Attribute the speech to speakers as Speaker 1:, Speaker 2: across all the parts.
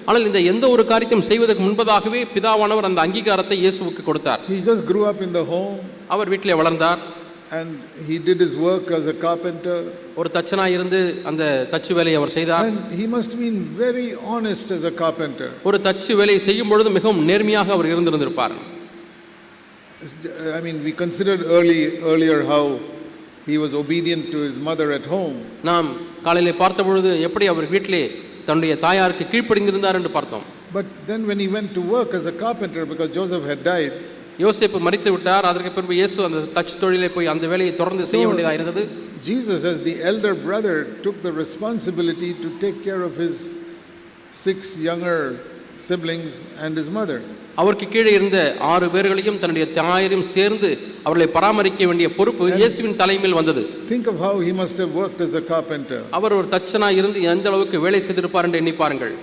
Speaker 1: ஆனால் இந்த எந்த ஒரு காரியத்தையும் செய்வதற்கு முன்பதாகவே பிதாவானவர் அந்த அங்கீகாரத்தை இயேசுவுக்கு கொடுத்தார்.
Speaker 2: He just grew up in the home.
Speaker 1: அவர் வீட்டிலே வளர்ந்தார்.
Speaker 2: And he did his work as a carpenter.
Speaker 1: ஒரு தச்சனாய் இருந்து அந்த தச்சு வேலையை அவர் செய்தார்.
Speaker 2: And he must have been very honest as a carpenter.
Speaker 1: ஒரு தச்சு வேலையை செய்யும் பொழுது மிகவும் நேர்மையாக அவர் இருந்திருப்பார்.
Speaker 2: I mean, we considered earlier how he was obedient to his mother at home. நாம் காலையிலே பார்த்த பொழுது எப்படி அவர் வீட்டிலே தன்னுடைய தாயாருக்கு கீழ்ப்படிந்திருந்தார் என்று பார்த்தோம். But then when he went to work as a carpenter because Joseph had died,
Speaker 1: யோசேப்பு மரித்து விட்டார். அதற்கு பிறகு இயேசு அந்த தச்சு தொழிலை போய் அந்த வேலையை தொடர்ந்து செய்ய வேண்டியதாக இருந்தது.
Speaker 2: Jesus as the elder brother took the responsibility to take care of his 6 younger siblings and his mother.
Speaker 1: அவருக்கு கீழே இருந்த 6 பேர்களையும் தன்னுடைய தாயாரையும் சேர்ந்து அவர்களை பராமரிக்க வேண்டிய பொறுப்பு இயேசுவின் தலைமையில் வந்தது.
Speaker 2: Think of how he must have worked as a carpenter.
Speaker 1: அவர் ஒரு தச்சனாய் இருந்து எந்த அளவுக்கு வேலை செய்திருப்பார் என்று எண்ணி பாருங்கள்.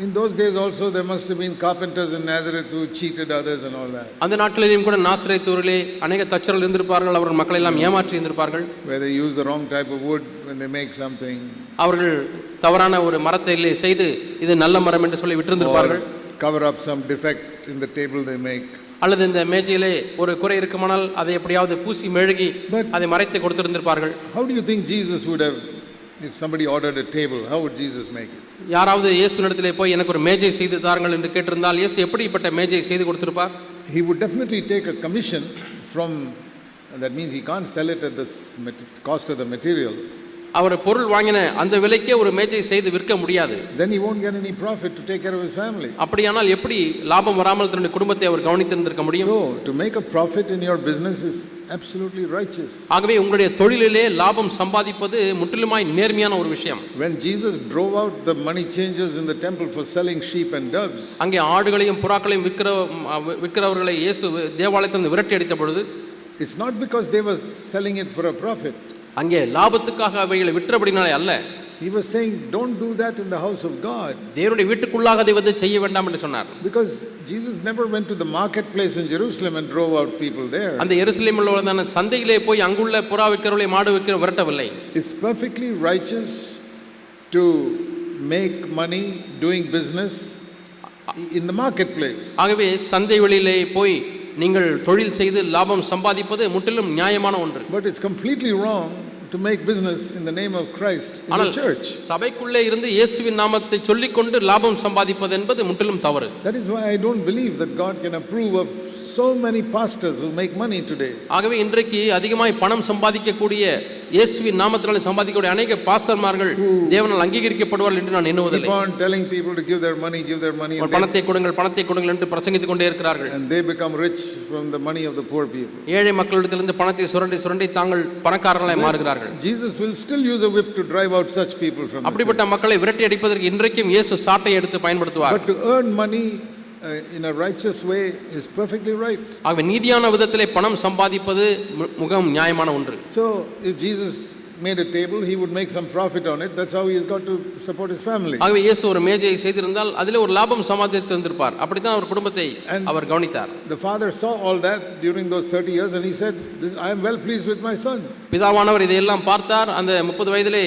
Speaker 2: In those days also there must have been carpenters in Nazareth who cheated others and all that.
Speaker 1: அந்த நாட்களிலும் கூட நாசரேத் ஊரிலே अनेक தச்சர்கள் இருந்திருப்பார்கள். அவர்கள் மக்களை எல்லாம் ஏமாற்றி இருந்திருப்பார்கள்.
Speaker 2: Where they use the wrong type of wood when they make something.
Speaker 1: அவர்கள் தவறான ஒரு மரத்தை செய்து இது நல்ல மரம் என்று சொல்லி விட்டிருந்திருப்பார்கள்.
Speaker 2: Cover up some defect in the table they make.
Speaker 1: அல்லது இந்த மேஜையிலே ஒரு குறை இருக்குமானால் அதை எப்படியாவது பூசி மெழுகி அதை மறைத்து கொடுத்திருந்திருப்பார்கள்.
Speaker 2: How do you think Jesus would have, if somebody ordered a table, how would Jesus make it?
Speaker 1: யாராவது இயேசுவினிடத்திலே போய் எனக்கு ஒரு மேஜை செய்து தாருங்கள் என்று கேட்டிருந்தால் இயேசு எப்படிப்பட்ட மேஜை செய்து கொடுத்திருப்பார்?
Speaker 2: He would definitely take a commission from, that means he can't sell it at the cost of the material.
Speaker 1: அவர் பொருள் வாங்கின அந்த விலைக்கே ஒரு மேஜை செய்து விற்க முடியாது.
Speaker 2: Then he won't get any profit to take care of his family.
Speaker 1: அப்படியானால் எப்படி லாபம் வராமல் தன்னுடைய குடும்பத்தை அவர் கவனித்திருந்திருக்க முடியும்?
Speaker 2: So to make a profit in your business is absolutely righteous.
Speaker 1: ஆகவே உங்களுடைய தொழிலிலே லாபம் சம்பாதிப்பது முற்றிலுமாய் நேர்மையான ஒரு விஷயம்.
Speaker 2: When Jesus drove out the money changers in the temple for selling sheep and doves,
Speaker 1: அங்கே ஆடுகளையும் புறாக்களையும் விற்கிறவர்களை இயேசு தேவாலயத்திலிருந்து விரட்டி அடித்த பொழுது,
Speaker 2: it's not because they were selling it for a profit.
Speaker 1: அங்கே லாபத்துக்காக அவைகளை விற்றபடினாலே அல்ல.
Speaker 2: He was saying don't do that in the house of God.
Speaker 1: தேவனுடைய வீட்டுக்குள்ளாக அதை வந்து செய்ய வேண்டாம் என்று சொன்னார்.
Speaker 2: Because Jesus never went to the marketplace in Jerusalem and drove out people there.
Speaker 1: அந்த எருசலேமில் உள்ள சந்தையிலே போய் அங்குள்ள புறா விற்கிறவர்களை மாடு விற்கிறவர்களை விரட்டவில்லை.
Speaker 2: It's perfectly righteous to make money doing business in the marketplace.
Speaker 1: ஆகவே சந்தை வெளியிலே போய் நீங்கள் தொழில் செய்து லாபம் சம்பாதிப்பது முற்றிலும் நியாயமான ஒன்று.
Speaker 2: But it's completely wrong to make business in the name of Christ in the church.
Speaker 1: சபைக்குள்ளே இருந்து இயேசுவின் நாமத்தை சொல்லிக்கொண்டு லாபம் சம்பாதிப்பது என்பது முற்றிலும் தவறு.
Speaker 2: That is why I don't believe that God can approve of so many pastors who make money today.
Speaker 1: ஆகவே இன்றைக்கு அதிகமாய் பணம் சம்பாதிக்கக்கூடிய இயேசுவின் நாமத்தினாலே சம்பாதிக்கக்கூடிய अनेक பாஸ்டர்மார்கள் தேவனால் அங்கீகரிக்கப்படுவார்கள் என்று நான் எண்ணுவதில்லை.
Speaker 2: Keep on telling people to give their money.
Speaker 1: பணத்தை கொடுங்கள் என்று பிரசங்கித்துக் கொண்டே இருக்கிறார்கள்.
Speaker 2: And they become rich from the money of the poor people.
Speaker 1: ஏழை மக்களிடத்திலிருந்து பணத்தை சுரண்டி தாங்கள் பணக்காரர்களாய் மாறுகிறார்கள்.
Speaker 2: Jesus will still use a whip to drive out such people from.
Speaker 1: அப்படிப்பட்ட மக்களை விரட்டி அடிப்பதற்கு இன்றைக்கும் இயேசு சாட்டை எடுத்து பயன்படுத்துவார்.
Speaker 2: But to earn money in a righteous way is perfectly right.
Speaker 1: ஆகவே நீதியான விதத்திலே பணம் சம்பாதிப்பது மிகவும் நியாயமான ஒன்று.
Speaker 2: So if Jesus made a table, he would make some profit on it. That's how he has got to support his family.
Speaker 1: ஆகவே இயேசு ஒரு மேஜையை செய்திருந்தால் அதிலே ஒரு லாபம் சம்பாதித்திருப்பார். அப்படிதான் அவர் குடும்பத்தை அவர் கவனித்தார்.
Speaker 2: The father saw all that during those 30 years and he said, I am well pleased with my son.
Speaker 1: பிதாவானவர் இதையெல்லாம் பார்த்தார். அந்த 30 வயதிலே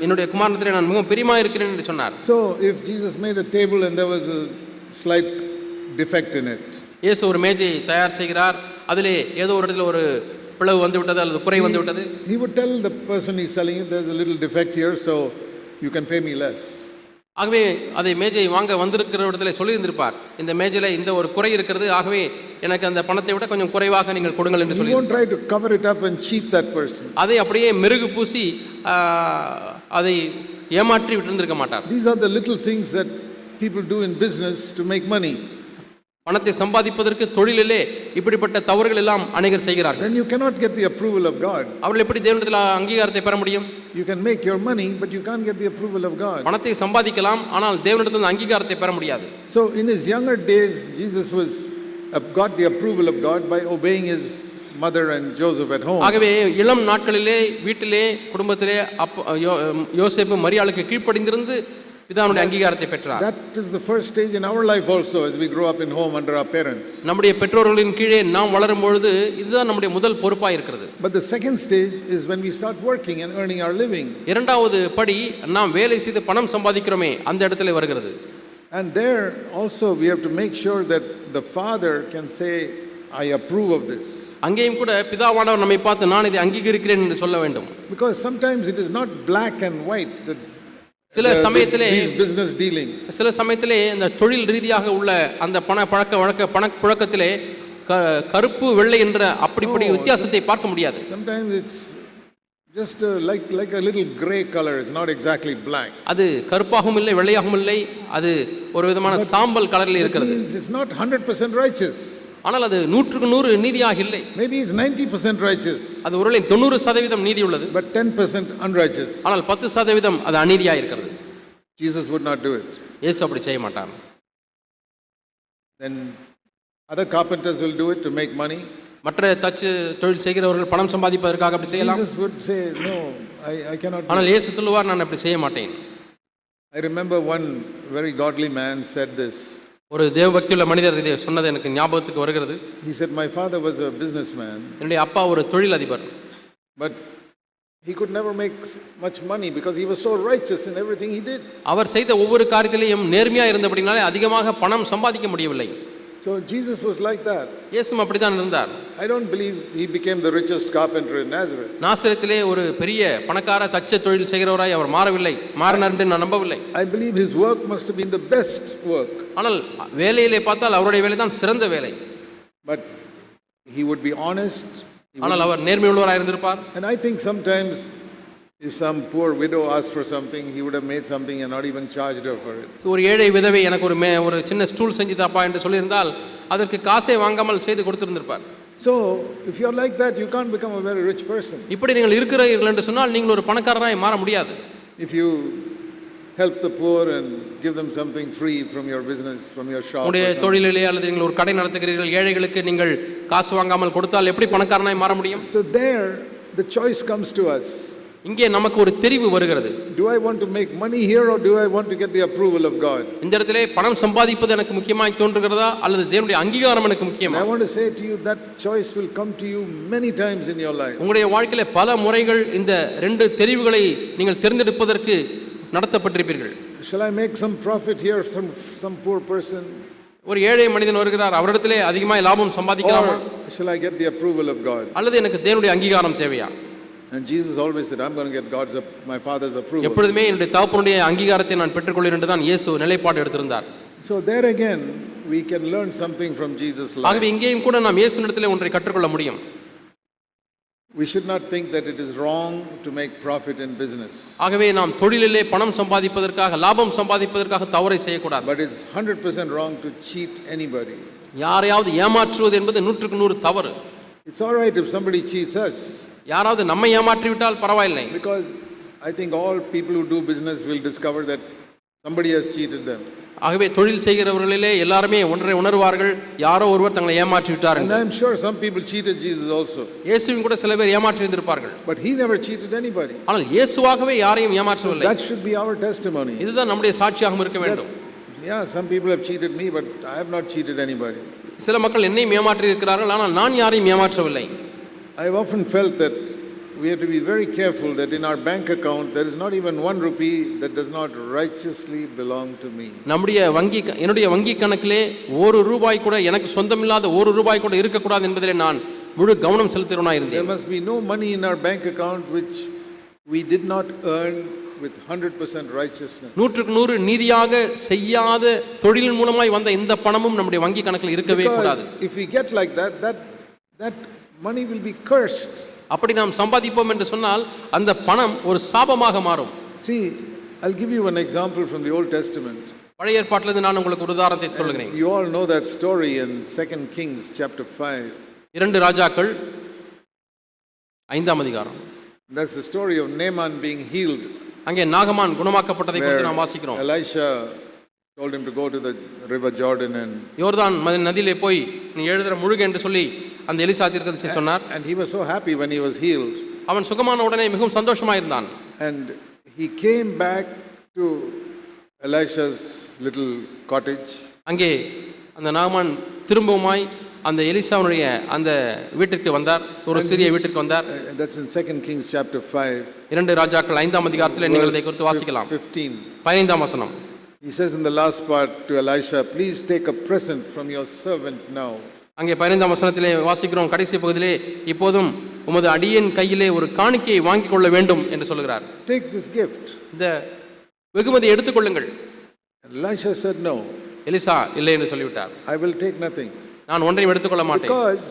Speaker 1: என்னுடைய குமாரனிடத்திலே நான் மிகவும் பிரியமாக இருக்கிறேன் என்று சொன்னார்.
Speaker 2: So if Jesus made a table and there was a slight defect in it,
Speaker 1: இயேசு ஒரு மேஜையை தயார் செய்கிறார். அதிலே ஏதோ ஒரு இடத்துல ஒரு பிளவு வந்து விட்டது அல்லது குறை வந்து விட்டது.
Speaker 2: He would tell the person he's selling it, there's a little defect here, so you can pay me less.
Speaker 1: ஆகவே அதை மேஜை வாங்க வந்திருக்கிற இடத்துல சொல்லியிருந்திருப்பார், இந்த மேஜையில இந்த ஒரு குறை இருக்கிறது, ஆகவே எனக்கு அந்த பணத்தை விட கொஞ்சம் குறைவாக நீங்கள் கொடுங்கள் என்று சொல்லி.
Speaker 2: He won't try to cover it up and cheat that person.
Speaker 1: அதை அப்படியே மெருகு பூசி அதை ஏமாற்றி விட்டிருந்திருக்க மாட்டார்.
Speaker 2: These are the little things that people do in business to make money.
Speaker 1: பணத்தை சம்பாதிப்பதற்கு தொழிலிலே இப்படிப்பட்ட தவறுகள் எல்லாம் அநேகர் செய்கிறார்கள்.
Speaker 2: Then you cannot get the approval of God.
Speaker 1: அவர்கள் எப்படி தேவனிடத்தில் அங்கீகாரத்தை பெற முடியும்?
Speaker 2: You can make your money but you can't get the approval of God.
Speaker 1: பணத்தை சம்பாதிக்கலாம், ஆனால் தேவனிடத்தில் அங்கீகாரத்தை பெற முடியாது.
Speaker 2: So in his younger days Jesus got the approval of God by obeying his mother and Joseph at home.
Speaker 1: ஆகவே இளம் நாட்களிலே வீட்டிலே குடும்பத்திலே யோசேப்பு மரியாளுக்கு கீழ்ப்படிந்திருந்து பிதாவுடைய அங்கீகாரத்தை பெற்றார்.
Speaker 2: That is the first stage in our life also as we grow up in home under our parents.
Speaker 1: நம்முடைய பெற்றோர்களின் கீழே நாம் வளரும் பொழுது இதுதான் நம்முடைய முதல் பொறுப்பாய் இருக்கிறது.
Speaker 2: But the second stage is when we start working and earning our living.
Speaker 1: இரண்டாவது படி நாம் வேலை செய்து பணம் சம்பாதிக்கிறோமே அந்த இடத்துல வருகிறது.
Speaker 2: And there also we have to make sure that the father can say, I approve of this.
Speaker 1: அங்கேயும் கூட பிதாவானவர் நம்மை பார்த்து நான் இதை அங்கீகரிக்கிறேன் என்று சொல்ல வேண்டும்.
Speaker 2: Because sometimes it is not black and white,
Speaker 1: சில சமயத்திலே
Speaker 2: business dealings.
Speaker 1: சில சமயத்திலே இந்த தொழில் ரீதியாக உள்ள அந்த பணப்புழக்கத்திலே கருப்பு வெள்ளை என்ற அப்படிப்படி வித்தியாசத்தை பார்க்க முடியாது.
Speaker 2: Sometimes it's just like a little gray color. It's not exactly black.
Speaker 1: அது கருப்பாகவும் இல்லை வெள்ளையாகவும் இல்லை, அது ஒரு விதமான சாம்பல் கலரில் இருக்கிறது.
Speaker 2: It's not 100% righteous.
Speaker 1: ஆனால் அது 100% நீதியாக இல்லை.
Speaker 2: Maybe it's 90% righteous.
Speaker 1: அது ஒருவேளை 90% நீதி உள்ளது.
Speaker 2: But 10% unrighteous.
Speaker 1: ஆனால் 10% அது அநீதியாக இருக்கிறது.
Speaker 2: Jesus would not do it.
Speaker 1: இயேசு அப்படி செய்ய மாட்டார்.
Speaker 2: Then other carpenters will do it to make money.
Speaker 1: மற்ற தச்சு தொழில் செய்கிறவர்கள் பணம் சம்பாதிப்பதற்காக அப்படி செய்யலாம்.
Speaker 2: Jesus would say, no, I cannot.
Speaker 1: ஆனால் இயேசு சொல்லுவார், நான் அப்படி செய்ய மாட்டேன்.
Speaker 2: I remember one very godly man said this.
Speaker 1: ஒரு தேவபக்தியுள்ள மனிதர் இதை சொன்னது எனக்கு ஞாபகத்துக்கு வருகிறது.
Speaker 2: He said, my father was a businessman.
Speaker 1: என்னுடைய அப்பா ஒரு தொழில் அதிபர்.
Speaker 2: But he could never make much money because he was so righteous in everything he did.
Speaker 1: அவர் செய்த ஒவ்வொரு காரியத்திலேயும் நேர்மையாக இருந்தபடினாலே அதிகமாக பணம் சம்பாதிக்க முடியவில்லை.
Speaker 2: So Jesus was like that.
Speaker 1: இயேசுவும் அப்படித்தான் இருந்தார்.
Speaker 2: I don't believe he became the richest carpenter in Nazareth.
Speaker 1: நாசரேத்திலே ஒரு பெரிய பணக்கார தச்ச தொழில் செய்கிறவராய் அவர் மாறினார் என்று நான் நம்பவில்லை.
Speaker 2: I believe his work must have been the best work.
Speaker 1: ஆனால் வேலையிலே பார்த்தால் அவருடைய வேலை தான் சிறந்த வேலை.
Speaker 2: But he would be honest.
Speaker 1: ஆனால் அவர் நேர்மையுள்ளவராய் இருந்திருப்பார்.
Speaker 2: And I think sometimes if some poor widow asked for something, he would have made something and not even charged her for it.
Speaker 1: ஒரு ஏழை விதவை எனக்கு ஒரு சின்ன ஸ்டூல் செஞ்சு தாப்பா என்று சொல்லியிருந்தால் அதற்கு காசை வாங்காமல் செய்து கொடுத்திருந்திருப்பார்.
Speaker 2: So if you are like that, you can't become a very rich person.
Speaker 1: இப்படி நீங்கள் இருக்கிறீர்கள் என்று சொன்னால் நீங்கள் ஒரு பணக்காரராய் மாற முடியாது.
Speaker 2: If you help the poor and give them something free from your business, from your shop.
Speaker 1: உங்களுடைய தொழிலிலே அல்லது நீங்கள் ஒரு கடை நடத்துகிறீர்கள், ஏழைகளுக்கு நீங்கள் காசு வாங்காமல் கொடுத்தால் எப்படி பணக்காரனாய் மாற முடியும்?
Speaker 2: So there the choice comes to us.
Speaker 1: இங்கே நமக்கு ஒரு தெரிவு வருகிறது.
Speaker 2: Do I want to make money here or do I want to get the approval of God?
Speaker 1: இந்த இடத்திலே பணம் சம்பாதிப்பது எனக்கு முக்கியமாய் தோன்றுகிறதா அல்லது தேவனுடைய அங்கீகாரம் எனக்கு முக்கியமா?
Speaker 2: I want to say to you that choice will come to you many times in your life.
Speaker 1: உங்களுடைய வாழ்க்கையிலே பல முறைகள் இந்த ரெண்டு தெரிவுகளை நீங்கள் தேர்ந்தெடுப்பதற்கு நடத்தப்பட்டிருப்பீர்கள்.
Speaker 2: Shall I make some profit here from some poor person?
Speaker 1: ஒரு ஏழை மனிதன் வருகிறார், அவரிடத்திலே அதிகமாய் லாபம் சம்பாதிக்கலாமா?
Speaker 2: Shall I get the approval of God?
Speaker 1: அல்லது எனக்கு தேவனுடைய அங்கீகாரம் தேவையா?
Speaker 2: And Jesus always said, I'm going to get my father's approval.
Speaker 1: எப்பொழுதுமே என்னுடைய தகப்பனுடைய அங்கீகாரத்தை நான் பெற்றுக்கொள்கிறேன் என்று தான் இயேசு நிலைப்பாடு எடுத்திருந்தார்.
Speaker 2: So there again we can learn something from Jesus' life.
Speaker 1: ஆகவே இங்கேயும் கூட நாம் இயேசுவிடத்திலே ஒன்றை கற்றுக்கொள்ள முடியும்.
Speaker 2: We should not think that it is wrong to make profit in business.
Speaker 1: ஆகவே நாம் தொழிலிலே பணம் சம்பாதிப்பதற்காக லாபம் சம்பாதிப்பதற்காக தவறை செய்யக்கூடாது.
Speaker 2: But it's 100% wrong to cheat anybody.
Speaker 1: யாரையாவது ஏமாற்றுவது என்பது 100% தவறு.
Speaker 2: It's all right if somebody cheats us.
Speaker 1: யாராவது நம்மை ஏமாற்றி விட்டால் பரவாயில்லை.
Speaker 2: Because I think all people who do business will discover that somebody has cheated them.
Speaker 1: ஆகவே தொழில் செய்கிறவர்களிலே எல்லாரும் ஒன்றை உணர்வார்கள், யாரோ ஒருவர் தங்களை ஏமாற்றி விட்டார்.
Speaker 2: And I'm sure some people cheated Jesus also.
Speaker 1: இயேசுவும் கூட சில பேர் ஏமாற்றி இருந்திருப்பார்கள்.
Speaker 2: But he never cheated anybody.
Speaker 1: ஆனால் இயேசுவாகவே யாரையும் ஏமாற்றவில்லை.
Speaker 2: That should be our testimony.
Speaker 1: இதுதான் நம்முடைய சாட்சியாக இருக்க வேண்டும்.
Speaker 2: Yeah, some people have cheated me, but I have not cheated anybody.
Speaker 1: சில மக்கள் என்னையும் ஏமாற்றி இருக்கிறார்கள், ஆனால் நான் யாரையும் ஏமாற்றவில்லை.
Speaker 2: I have often felt that we have to be very careful that in our bank account there is not even 1 rupee that does not righteously belong to me. என்னுடைய வங்கி கணக்கிலே ₹1 கூட எனக்கு சொந்தமில்லாத ₹1 கூட இருக்க கூடாது என்பதிலே நான் முழு கவனம் செலுத்துகிறவனாய் இருந்தேன். There must be no money in our bank account which we did not earn with 100% righteousness.
Speaker 1: 100% நீதியாக செய்யாத தொழிலின் மூலமாய் வந்த இந்த பணமும் நம்முடைய வங்கி கணக்கில் இருக்கவே கூடாது.
Speaker 2: If we get like that money will be cursed.
Speaker 1: அப்படி நாம் சம்பாதிப்போம் என்று சொன்னால் அந்த பணம் ஒரு சாபமாக மாறும்.
Speaker 2: See, I'll give you one example from the Old Testament.
Speaker 1: பழைய ஏற்பாட்டிலிருந்து நான் உங்களுக்கு ஒரு உதாரணத்தை சொல்கிறேன்.
Speaker 2: You all know that story in 2 Kings chapter 5.
Speaker 1: 2 ராஜாக்கள் 5ஆம் அதிகாரம்.
Speaker 2: That's the story of Naaman being healed.
Speaker 1: அங்கே நாகமான் குணமாக்கப்பட்டதை குறித்து நாம் வாசிக்கிறோம்.
Speaker 2: Elisha told him to go to the river Jordan and
Speaker 1: யோர்தான் நதியிலே போய் நீ எழுதுற முழுக என்று சொல்லி அந்த எலிசா தீர்க்கதரிசி சொன்னார்.
Speaker 2: And he was so happy when he was healed.
Speaker 1: அவன் சுகமான உடனே மிகவும் சந்தோஷமாக இருந்தான்.
Speaker 2: And he came back to Elisha's little cottage.
Speaker 1: அங்கே அந்த நாமான் திரும்பவுமாய் அந்த எலிசாவுடைய அந்த வீட்டிற்கு வந்தார், ஒரு சிறிய வீட்டிற்கு வந்தார்.
Speaker 2: That's in 2 Kings chapter 5.
Speaker 1: 2 ராஜாக்கள் 5ஆம் அதிகாரத்தில் நீங்கள் இதை குறித்து வாசிக்கலாம். 15ஆம் வசனம்.
Speaker 2: He says in the last part to Elisha, please take a present from your servant now.
Speaker 1: அங்கே 15ஆம் வசனத்திலே வாசிக்கிறோம், கடைசி பகுதியிலே, இப்போதும் உமது அடியேன் கையிலே ஒரு காணிக்கையை வாங்கிக் கொள்ள வேண்டும் என்று சொல்கிறார்.
Speaker 2: Take this gift.
Speaker 1: இந்த வெகுமதியை எடுத்துக்கொள்ளுங்கள்.
Speaker 2: Elisha said no.
Speaker 1: எலிசா இல்லை என்று சொல்லிவிட்டார்.
Speaker 2: I will take nothing.
Speaker 1: நான் ஒன்றையும் எடுத்துக்கொள்ள மாட்டேன்.
Speaker 2: Because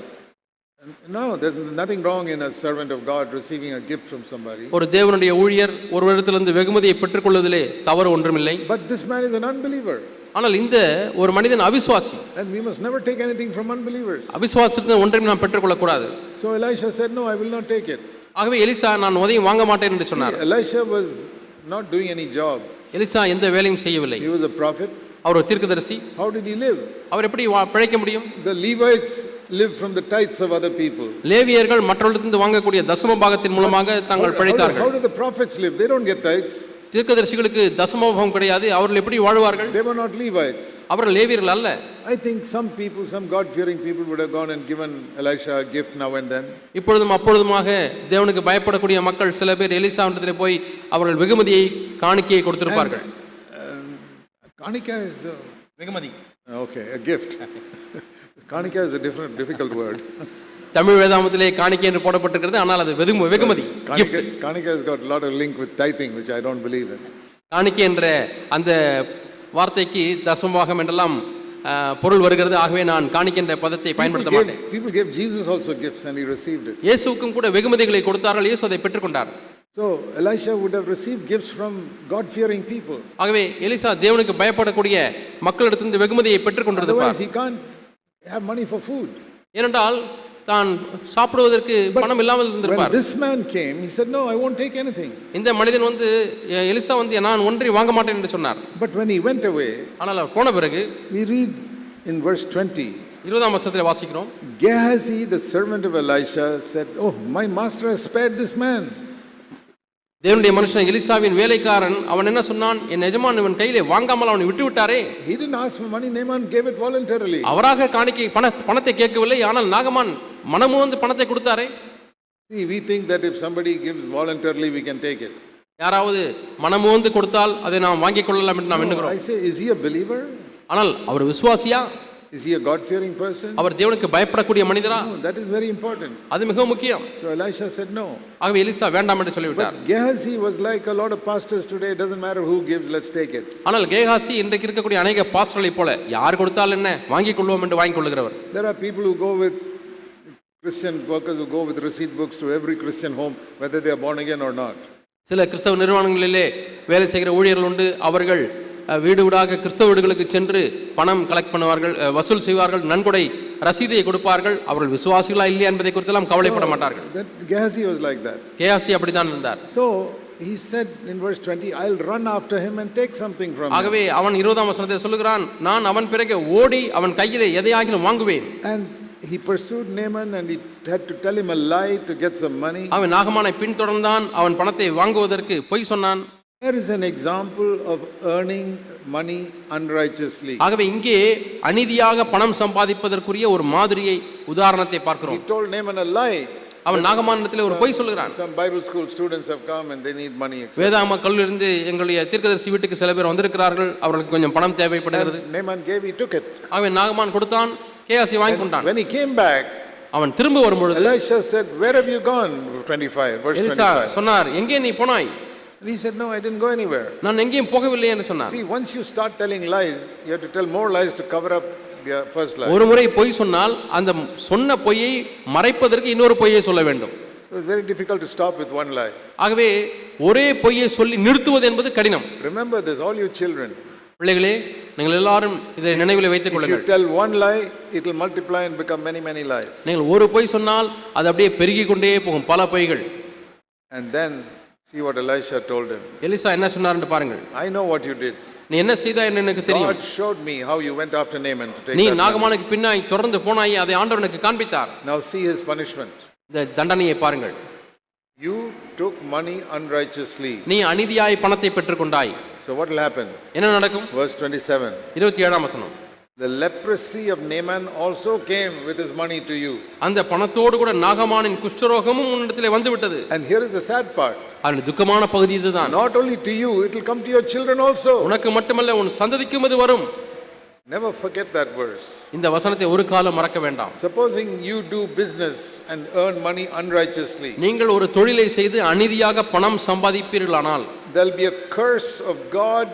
Speaker 2: no, there's nothing wrong in a servant of God receiving a gift from somebody.
Speaker 1: ஒரு தேவனுடைய ஊழியர் ஒருவரிடத்திலிருந்து வெகுமதியை பெற்றுக்கொள்வதிலே தவறு ஒன்றுமில்லை.
Speaker 2: But this man is an unbeliever.
Speaker 1: ஆனால் இந்த ஒரு மனிதன் அவிசுவாசி.
Speaker 2: And we must never take anything from unbelievers.
Speaker 1: அவிசுவாசத்திலிருந்து ஒன்றையும் நாம் பெற்றுக்கொள்ள கூடாது.
Speaker 2: So Elisha said no, I will not take it.
Speaker 1: ஆகவே எலிசா நான் உதவியும் வாங்க மாட்டேன் என்று சொன்னார்.
Speaker 2: Elisha was not doing any job.
Speaker 1: Elisha எந்த வேலையும் செய்யவில்லை.
Speaker 2: He was a prophet.
Speaker 1: அவர் ஒரு தீர்க்கதரிசி.
Speaker 2: How did he live?
Speaker 1: அவர் எப்படி பிழைக்க முடியும்?
Speaker 2: The Levites live from the tithes of other people.
Speaker 1: லேவியர்கள் மற்றவர்களிடமிருந்து வாங்கக்கூடிய தசம பாகத்தின் மூலமாக தாங்கள் பிழைத்தார்கள்.
Speaker 2: How do the prophets live? They don't get tithes.
Speaker 1: தீர்க்கதரிசிகளுக்கு தசமபாகம் கிடையாது. அவர்கள் எப்படி வாழ்வார்கள்?
Speaker 2: They were not Levites.
Speaker 1: அவர்கள் லேவியர்கள் அல்ல.
Speaker 2: I think some people, some God-fearing people would have gone and given Elisha a gift now and then.
Speaker 1: இப்பொழுதும் அப்பொழுதுமாக தேவனுக்கு பயப்படக்கூடிய மக்கள் சில பேர் எலிசாவிடத்திலே போய் அவர்கள் வெகுமதியை காணிக்கையை கொடுத்திருப்பார்கள்.
Speaker 2: Kanika is
Speaker 1: வெகுமதி.
Speaker 2: Okay, a gift. Kanika is a difficult word.
Speaker 1: Tamil வேதாமத்திலே காணிக்கை என்று போடப்பட்டிருக்கிறது, ஆனால் அது வெகுமதி.
Speaker 2: Kanika has got a lot of link with tithing, which I don't believe in.
Speaker 1: காணிக்கை என்ற அந்த வார்த்தைக்கு தசமபாகம் என்றெல்லாம் பொருள் வருகிறது. ஆகவே நான் காணிக்கை என்ற பதத்தை பயன்படுத்த மாட்டேன்.
Speaker 2: People gave Jesus also gifts and he received it.
Speaker 1: இயேசுவுக்கும் கூட வெகுமதிகளை கொடுத்தார்கள், இயேசு அதை பெற்றுக்கொண்டார்.
Speaker 2: So Elisha would have received gifts from God-fearing people.
Speaker 1: ஆகவே எலிசா தேவனுக்கு பயப்படக்கூடிய மக்களிடத்திலிருந்து வெகுமதியை பெற்றுக்கொண்டிருந்தார்.
Speaker 2: Otherwise he can't have money for food.
Speaker 1: ஏனென்றால் தான் சாப்பிடுவதற்கு பணம் இல்லாமல் இருந்திருப்பார்.
Speaker 2: When this man came, he said, no, I won't take anything.
Speaker 1: இந்த மனிதன் வந்து எலிசா வந்து நான் ஒன்றை வாங்க மாட்டேன் என்று சொன்னார்.
Speaker 2: But when he went away,
Speaker 1: ஆனால் அவர் போன பிறகு
Speaker 2: we read in verse 20,
Speaker 1: 20ஆம் வசனத்திலே வாசிக்கிறோம்,
Speaker 2: Gehazi, the servant of Elisha, said, oh, my master has spared this man.
Speaker 1: தேவனுடைய மனுஷன் எலிசாவின் வேலைக்காரன் அவன் என்ன சொன்னான், என் எஜமான் இவன் கையிலே வாங்காமல் அவனை விட்டு விட்டாரே.
Speaker 2: He didn't ask for money, Naaman gave it voluntarily.
Speaker 1: அவராக காணிக்கை பணத்தை கேட்கவில்லை, ஆனால் நாகமான் மனமுவந்து பணத்தை கொடுத்தாரே.
Speaker 2: See, we think that if somebody gives voluntarily we can take it.
Speaker 1: யாராவது மனமுவந்து கொடுத்தால் அதை நாம் வாங்கிக் கொள்ளலாம் என்று நாம் எண்ணுகிறோம்.
Speaker 2: I say, is he a believer?
Speaker 1: ஆனால் அவர் விசுவாசியா?
Speaker 2: Is he a God-fearing person?
Speaker 1: அவர் தேவனுக்கு பயப்படக்கூடிய மனிதரா?
Speaker 2: No, that is very important.
Speaker 1: அது மிக முக்கியம்.
Speaker 2: So Elisha said no.
Speaker 1: ஆகவே எலிசா வேண்டாம் என்று சொல்லிவிட்டார்.
Speaker 2: But Gehazi was like a lot of pastors today, it doesn't matter who gives, let's take it.
Speaker 1: ஆனால் கேகாசி இன்றைக்கு இருக்கக்கூடிய अनेक பாஸ்டர்களைப் போல யார் கொடுத்தால் என்ன வாங்கிக் கொள்வோம் என்று வாங்கிக் கொள்கிறவர்.
Speaker 2: There are people who go with Christian workers who go with receipt books to every Christian home whether they are born again or not.
Speaker 1: சில கிறிஸ்தவ நிறுவனங்களிலே வேலை செய்கிற ஊழியர்கள் உண்டு. அவர்கள் வீடு வீடாக கிறிஸ்தவ வீடுகளுக்கு சென்று பணம் கலெக்ட் பண்ணுவார்கள், வசூல் செய்வார்கள், நன்கொடை ரசீதை கொடுப்பார்கள். அவர்கள் விசுவாசிகளா இல்லையா என்பதை குறித்தெல்லாம் கவலைப்பட மாட்டார்கள்.
Speaker 2: Gehazi was like that.
Speaker 1: Gehazi அப்படித்தான் இருந்தார்.
Speaker 2: So he said in verse 20, I'll run after him and take something from him.
Speaker 1: ஆகவே அவன் 20ஆம் வசனத்தில் சொல்லுகிறான், நான் அவன் பிறகு ஓடி அவன் கையிலே எதையாகிலும் வாங்குவேன்.
Speaker 2: And he pursued Naaman and he had to tell him a lie to get some money.
Speaker 1: அவன் நாகமானை பின்தொடர்ந்தான், அவன் பணத்தை வாங்குவதற்கு பொய் சொன்னான்.
Speaker 2: There is an example of earning money unrighteously.
Speaker 1: ஆகவே இங்கே அநீதியாக பணம் சம்பாதிப்பதற்குரிய ஒரு மாதிரியை உதாரணத்தை பார்க்கிறோம்.
Speaker 2: He told Naaman a lie.
Speaker 1: அவன் நாகமானிடத்தில் ஒரு பொய் சொல்லுகிறான்.
Speaker 2: Some Bible school students have come and they need money.
Speaker 1: வேதாகம கல்லூரியிலிருந்து எங்களுடைய தீர்க்கதரிசி வீட்டுக்கு சில பேர் வந்திருக்கிறார்கள், அவர்களுக்கு கொஞ்சம் பணம் தேவைப்படுகிறது.
Speaker 2: Naaman gave, he took it.
Speaker 1: அவன் நாகமான் கொடுத்தான், கேயாசி வாங்கி கொண்டான்.
Speaker 2: When he came back,
Speaker 1: அவன் திரும்ப வரும்பொழுது
Speaker 2: Elisha said, where have you gone? 25 verse 25.
Speaker 1: சொன்னார், எங்கே நீ போனாய்?
Speaker 2: And he said, no, I didn't go anywhere.
Speaker 1: நான் எங்கேயும் போகவில்லை என்று சொன்னார்.
Speaker 2: See, once you start telling lies, you have to tell more lies to cover up the first lie.
Speaker 1: ஒரு முறை பொய் சொன்னால் அந்த சொன்ன பொய்யை மறைப்பதற்கு இன்னொரு பொய்யை சொல்ல வேண்டும்.
Speaker 2: It was very difficult to stop with one lie.
Speaker 1: ஆகவே ஒரே பொய்யை சொல்லி நிறுத்துவது என்பது கடினம்.
Speaker 2: Remember this, all you children.
Speaker 1: பிள்ளைகளே, நீங்கள் எல்லாரும் இதை நினைவில் வைத்துக் கொள்ளுங்கள்.
Speaker 2: If you tell one lie, it will multiply and become many, many lies.
Speaker 1: நீங்கள் ஒரு பொய் சொன்னால் அது அப்படியே பெருகிக் கொண்டே போகும், பல பொய்கள்.
Speaker 2: And then see what Elisha told him.
Speaker 1: Elisha என்ன சொன்னார் என்று பாருங்கள்.
Speaker 2: I know what you did.
Speaker 1: நீ என்ன செய்தாய் என்று எனக்கு தெரியும்.
Speaker 2: God showed me how you went after Naaman to take.
Speaker 1: நீ நாகமானுக்கு பின்னாய் தொடர்ந்து போனாய், அதை ஆண்டவர் எனக்கு காண்பித்தார்.
Speaker 2: Now see his punishment.
Speaker 1: இந்த தண்டனையை பாருங்கள்.
Speaker 2: You took money unrighteously.
Speaker 1: நீ அநீதியாய் பணத்தை பெற்றுக்கொண்டாய்.
Speaker 2: So what will happen?
Speaker 1: என்ன நடக்கும்?
Speaker 2: Verse 27.
Speaker 1: 27ஆம் வசனம்.
Speaker 2: The leprosy of Naaman also came with his money to you.
Speaker 1: அந்த பணத்தோடு கூட நாகமானின் குஷ்டரோகமும் உன்னிடத்திலே வந்து விட்டது.
Speaker 2: And here is the sad part.
Speaker 1: அந்த துக்கமான பகுதி இதுதான்.
Speaker 2: Not only to you, it will come to your children also.
Speaker 1: உனக்கு மட்டுமல்ல உன் சந்ததிக்கும் இது வரும்.
Speaker 2: Never forget that verse.
Speaker 1: இந்த வசனத்தை ஒரு காலம் மறக்க வேண்டாம்.
Speaker 2: Supposing you do business and earn money unrighteously.
Speaker 1: நீங்கள் ஒரு தொழிலை செய்து அநீதியாக பணம் சம்பாதிப்பீர்களானால்
Speaker 2: there will be a curse of God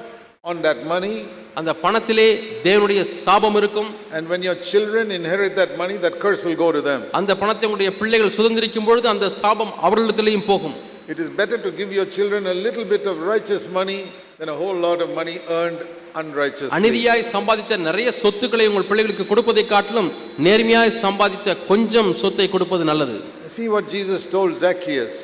Speaker 2: on that money.
Speaker 1: அந்த பணத்திலே தேவனுடைய சாபம் இருக்கும்.
Speaker 2: And when your children inherit that money, that curse will go to them.
Speaker 1: அந்த பணத்தை உங்களுடைய பிள்ளைகள் சுதந்திரிக்கும் பொழுது அந்த சாபம் அவர்களிடத்திலேயும் போகும்.
Speaker 2: It is better to give your children a little bit of righteous money than a whole lot of money earned unrighteously.
Speaker 1: அநீதியாய் சம்பாதித்த நிறைய சொத்துக்களை உங்கள் பிள்ளைகளுக்கு கொடுப்பதை காட்டிலும் நேர்மையாய் சம்பாதித்த கொஞ்சம் சொத்தை கொடுப்பது நல்லது.
Speaker 2: See what Jesus told Zacchaeus.